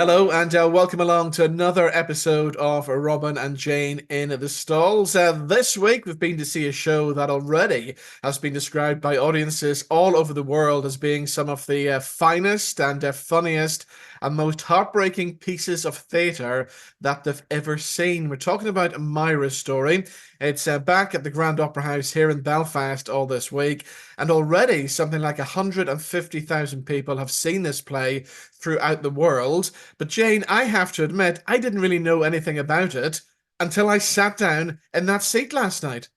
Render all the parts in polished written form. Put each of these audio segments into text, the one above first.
Hello and welcome along to another episode of Robin and Jane in the Stalls. This week we've been to see a show that already has been described by audiences all over the world as being some of the finest and funniest and most heartbreaking pieces of theatre that they've ever seen. We're talking about Myra's story. It's back at the Grand Opera House here in Belfast all this week, and already something like 150,000 people have seen this play throughout the world. But Jane, I have to admit, I didn't really know anything about it until I sat down in that seat last night.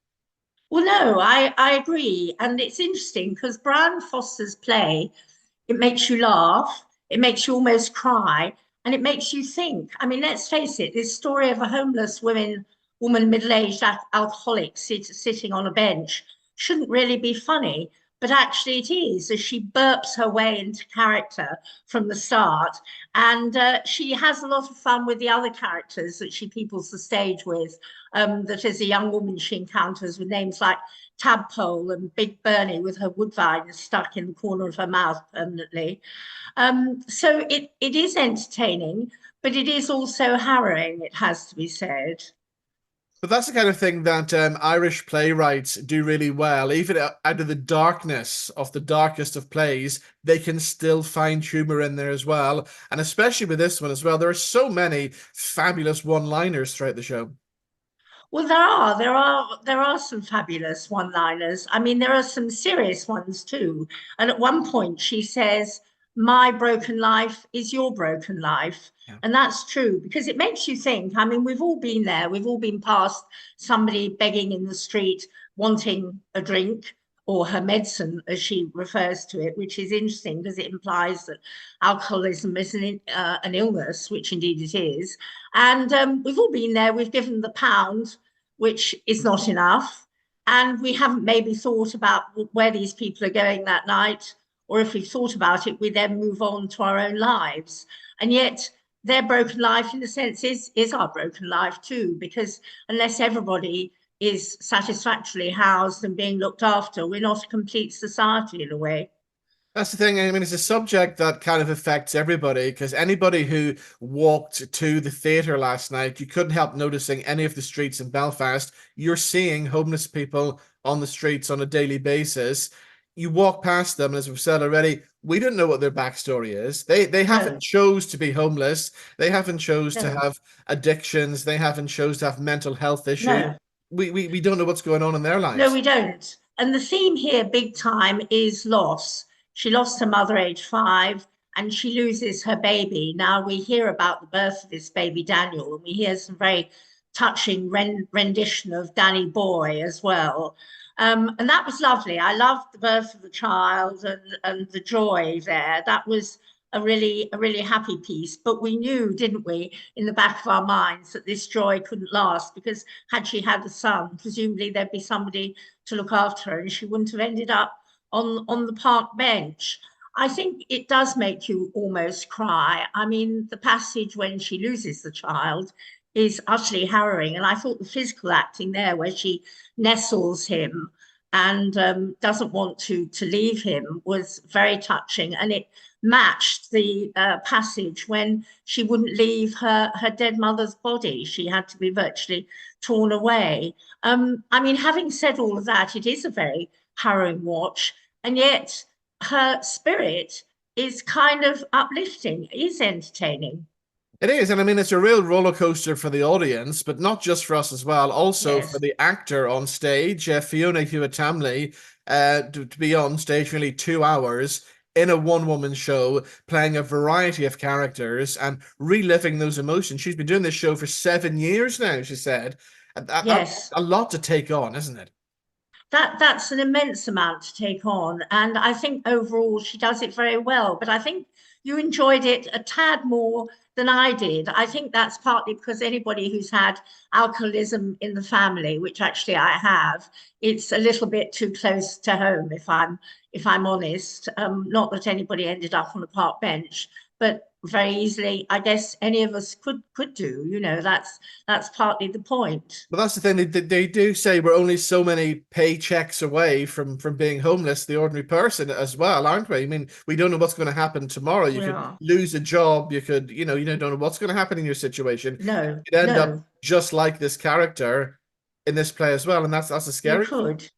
Well, no, I agree. And it's interesting because Brian Foster's play, it makes you laugh, it makes you almost cry, and it makes you think. I mean, let's face it, this story of a homeless woman, middle-aged alcoholic sitting on a bench shouldn't really be funny, but actually it is, as she burps her way into character from the start. And she has a lot of fun with the other characters that she peoples the stage with, that as a young woman she encounters with names like Tadpole and Big Bernie with her woodvine stuck in the corner of her mouth permanently. So it is entertaining, but it is also harrowing, it has to be said. But that's the kind of thing that Irish playwrights do really well. Even out of the darkness of the darkest of plays, they can still find humor in there as well. And especially with this one as well, there are so many fabulous one-liners throughout the show. Well, there are some fabulous one-liners. I mean, there are some serious ones too. And at one point, she says, "My broken life is your broken life," Yeah. and that's true because it makes you think. I mean, we've all been there. We've all been past somebody begging in the street, wanting a drink or her medicine, as she refers to it, which is interesting because it implies that alcoholism is an illness, which indeed it is. And we've all been there. We've given the pound, which is not enough. And we haven't maybe thought about where these people are going that night. Or if we've thought about it, we then move on to our own lives. And yet their broken life, in a sense, is our broken life too, because unless everybody is satisfactorily housed and being looked after, we're not a complete society in a way. That's the thing. I mean, it's a subject that kind of affects everybody because anybody who walked to the theatre last night, you couldn't help noticing any of the streets in Belfast. You're seeing homeless people on the streets on a daily basis. You walk past them, and as we've said already, we don't know what their backstory is. They haven't No, chose to be homeless. They haven't chose to no, have addictions. They haven't chose to have mental health issues. no. We don't know what's going on in their No, lives. we don't. And the theme here, big time, is loss. She lost her mother age 5 and she loses her baby. Now we hear about the birth of this baby, Daniel, and we hear some very touching rendition of Danny Boy as well. And that was lovely. I loved the birth of the child and the joy there. That was a really happy piece. But we knew, didn't we, in the back of our minds that this joy couldn't last because had she had a son, presumably there'd be somebody to look after her and she wouldn't have ended up on the park bench. I think it does make you almost cry. I mean, the passage when she loses the child is utterly harrowing. And I thought the physical acting there, where she nestles him and doesn't want to leave him, was very touching. And it matched the passage when she wouldn't leave her dead mother's body. She had to be virtually torn away. I mean, having said all of that, it is a very harrowing watch, and yet her spirit is kind of uplifting, is entertaining. It is, and I mean, it's a real roller coaster for the audience, but not just for us as well. Also for Yes, the actor on stage, Fiona Hewitt-Tamley, to be on stage for nearly 2 hours in a one-woman show, playing a variety of characters and reliving those emotions. She's been doing this show for 7 years now, she said. That's yes. a lot to take on, isn't it? That's an immense amount to take on. And I think overall she does it very well. But I think you enjoyed it a tad more than I did. I think that's partly because anybody who's had alcoholism in the family, which actually I have, it's a little bit too close to home if I'm honest. Not that anybody ended up on a park bench, but very easily, I guess any of us could do. That's partly the point. But that's the thing. They do say we're only so many paychecks away from being homeless, the ordinary person as well, aren't we? I mean, we don't know what's going to happen tomorrow. You could Yeah. lose a job. You could, you don't know what's going to happen in your situation. No, You could end up no, just like this character in this play as well, and that's a you scary thing. could.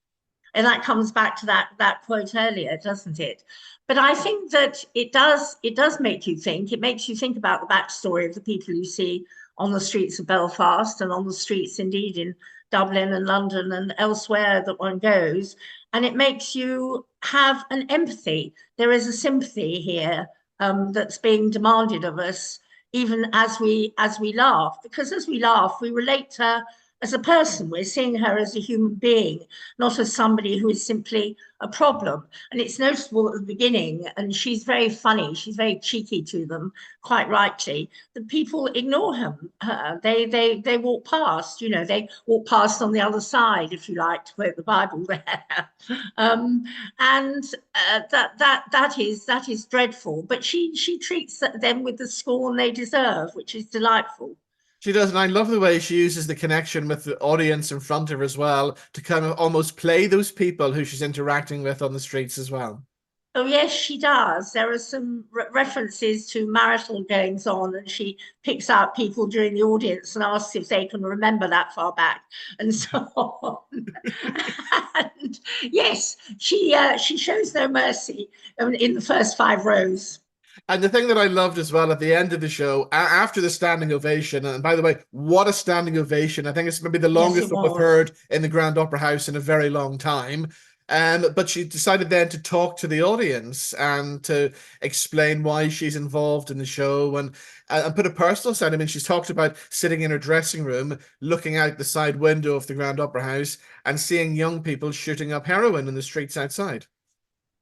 And that comes back to that quote earlier, doesn't it? But I think that it does make you think. It makes you think about the backstory of the people you see on the streets of Belfast and on the streets indeed in Dublin and London and elsewhere that one goes. And it makes you have an empathy. There is a sympathy here, that's being demanded of us, even as we laugh, because as we laugh, we relate to her as a person. We're seeing her as a human being, not as somebody who is simply a problem. And it's noticeable at the beginning, and she's very funny, she's very cheeky to them, quite rightly, that people ignore her. They walk past, they walk past on the other side, if you like to quote the Bible there. um, and that is dreadful. But she treats them with the scorn they deserve, which is delightful. She does, and I love the way she uses the connection with the audience in front of her as well to kind of almost play those people who she's interacting with on the streets as well. Oh, yes, she does. There are some references to marital goings on, and she picks out people during the audience and asks if they can remember that far back, and so on. And yes, she shows no mercy in the first five rows. And the thing that I loved as well at the end of the show, after the standing ovation, and by the way, what a standing ovation. I think it's maybe the Yes, longest it one we've was. heard in the Grand Opera House in a very long time. But she decided then to talk to the audience and to explain why she's involved in the show and put a personal side. I mean, she's talked about sitting in her dressing room, looking out the side window of the Grand Opera House and seeing young people shooting up heroin in the streets outside.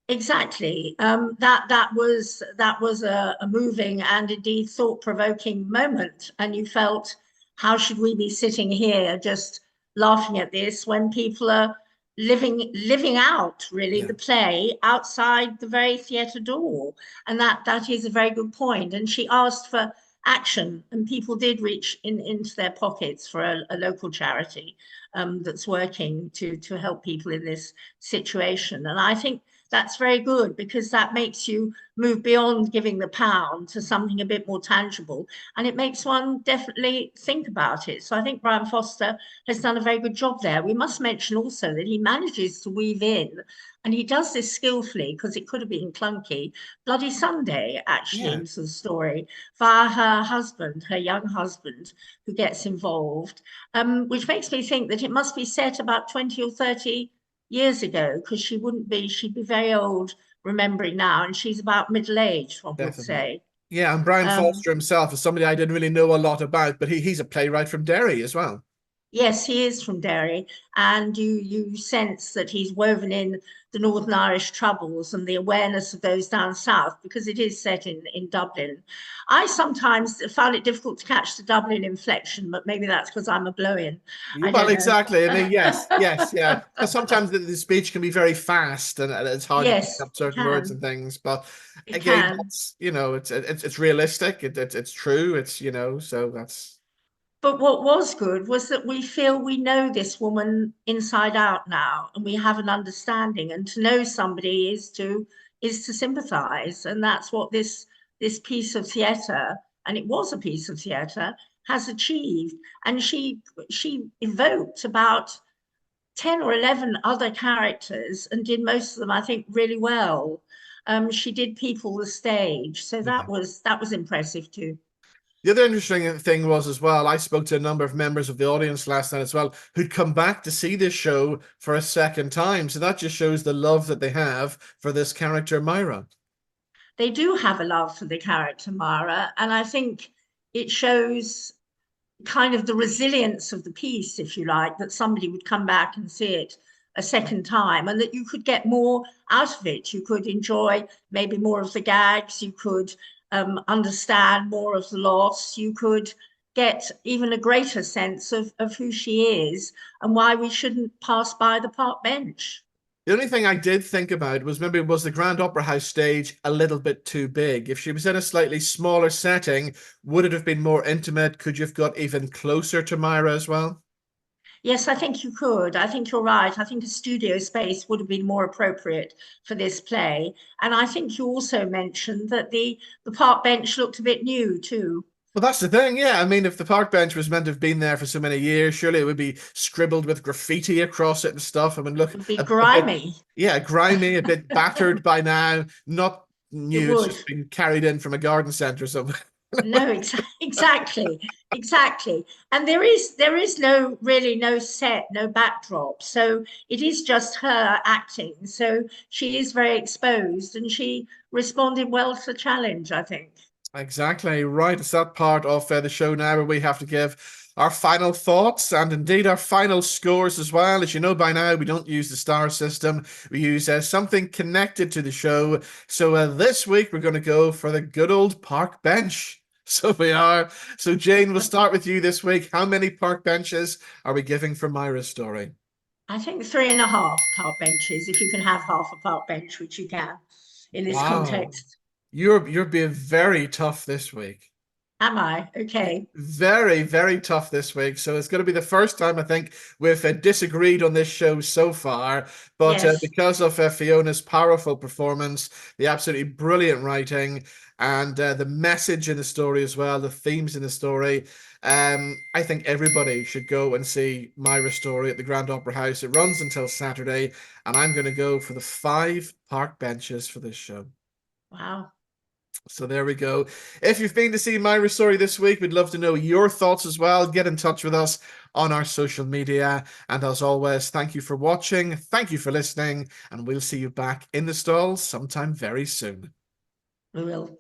Exactly. That was a moving and indeed thought-provoking moment. And you felt, how should we be sitting here just laughing at this when people are living out really Yeah, the play outside the very theatre door? And that is a very good point. And she asked for action, and people did reach into their pockets for a local charity, that's working to help people in this situation. And I think that's very good, because that makes you move beyond giving the pound to something a bit more tangible, and it makes one definitely think about it. So I think Brian Foster has done a very good job there. We must mention also that he manages to weave in, and he does this skillfully because it could have been clunky, Bloody Sunday actually yeah, into the story via her husband, her young husband, who gets involved, which makes me think that it must be set about 20 or 30 years ago, because she'd be very old remembering now, and she's about middle-aged, one would definitely. say. Yeah, and Brian Um, Foster himself is somebody I didn't really know a lot about, but he's a playwright from Derry as well. yes, he is from Derry, and you sense that he's woven in the Northern Irish troubles and the awareness of those down south, because it is set in Dublin. I sometimes found it difficult to catch the Dublin inflection, but maybe that's because I'm a blow-in. I Well, don't know. exactly. I mean, yes, yes, yeah. Because sometimes the speech can be very fast and it's hard to pick Yes, up it certain words and can. things. But It again, can. that's it's realistic. It's true. It's so that's But what was good was that we feel we know this woman inside out now, and we have an understanding. And to know somebody is to sympathise, and that's what this piece of theatre, and it was a piece of theatre, has achieved. And she evoked about 10 or 11 other characters and did most of them, I think, really well. She did people the stage, so yeah. that was impressive too. The other interesting thing was as well, I spoke to a number of members of the audience last night as well who'd come back to see this show for a second time. So that just shows the love that they have for this character, Myra. They do have a love for the character Myra, and I think it shows kind of the resilience of the piece, if you like, that somebody would come back and see it a second time, and that you could get more out of it. You could enjoy maybe more of the gags, you could understand more of the loss, you could get even a greater sense of who she is and why we shouldn't pass by the park bench. The only thing I did think about was maybe was the Grand Opera House stage a little bit too big? If she was in a slightly smaller setting, would it have been more intimate? Could you have got even closer to Myra as well? Yes, I think you could. I think you're right. I think a studio space would have been more appropriate for this play. And I think you also mentioned that the park bench looked a bit new too. Well, that's the thing, yeah. I mean, if the park bench was meant to have been there for so many years, surely it would be scribbled with graffiti across it and stuff. I mean, look, It would be a bit, grimy. yeah, grimy, a bit battered by now, not It new. It's would. just been carried in from a garden centre or something. No, exactly, exactly. And there is no really no set, no backdrop. So it is just her acting. So she is very exposed and she responded well to the challenge, I think. Exactly right. It's that part of the show now where we have to give our final thoughts and indeed our final scores as well. As you know by now, we don't use the star system. We use something connected to the show. So this week we're going to go for the good old park bench. So we are. So Jane, we'll start with you this week. How many park benches are we giving for Myra's story? I think three and a half park benches, if you can have half a park bench, which you can in this Wow. context. You're being very tough this week. Am I? Okay. Very, very tough this week. So it's going to be the first time I think we've disagreed on this show so far. But Yes. because of Fiona's powerful performance, the absolutely brilliant writing, and the message in the story as well, the themes in the story, I think everybody should go and see Myra's story at the Grand Opera House. It runs until Saturday, and I'm going to go for the 5 park benches for this show. Wow. So there we go. If you've been to see Myra Story this week, we'd love to know your thoughts as well. Get in touch with us on our social media. And as always, thank you for watching. Thank you for listening. And we'll see you back in the stalls sometime very soon. We will.